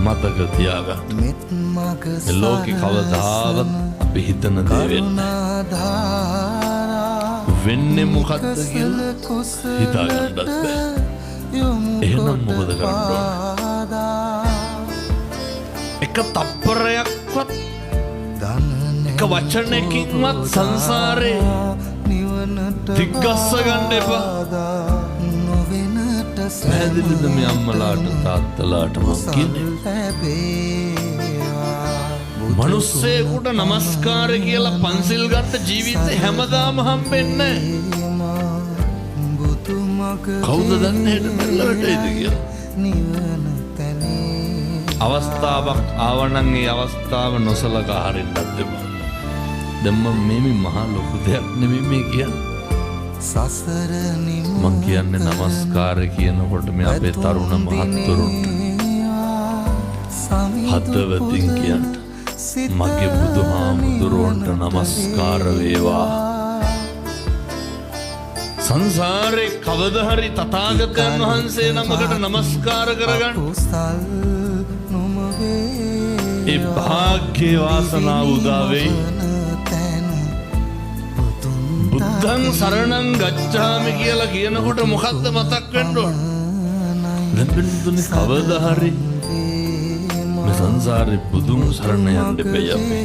මතක තියාගන්න. මේ ලෝකේ කවදාවත් අපි හිතන දේ වෙන්නේ මොකද්ද කියලා හිතාගන්නත් බෑ. එහෙනම් මොකද කරන්න ඕනේ? එක තප්පරයක්වත් එක වචනයකින්වත් සංසාරේ දිග්ගස්ස ගන්න එපා. පැහැදිලිද මේ අම්මලාට තාත්තලාට මම කියන්නේ? මනුස්සයෙකුට නමස්කාර කියලා පන්සිල් ගන්න ජීවිතේ හැමදාම හම්බෙන්නේ නැහැ. කවුද දන්නේ හෙට මෙල්ලට එයිද කියලා? අවස්ථාවක් ආවනම් ඒ අවස්ථාව නොසලකා හරින්නත් එපා. දැන් මේ මහා ලොකු දෙයක් නෙමෙයි මේ කියන්නේ. මං කියන්නේ නමස්කාර කියනකොට මේ අපේ තරුණ මහත්තුරුන්ට හදවතින් කියන්න මගේ බුදුහාමුදුරුවන්ට නමස්කාර වේවා. සංසාරේ කවදා හරි තථාගතයන් වහන්සේ නමකට නමස්කාර කරගන්න ඒ භාග්‍ය වාසනාව උදා වෙයි. බුද්ධං සරණං ගච්ඡාමි කියලා කියනකොට මොකද්ද මතක් වෙන්න ඕන? ලැබෙන්නේ කවදා හරි මේ සංසාරේ බුදුන් සරණ යන්න බෑ අපි.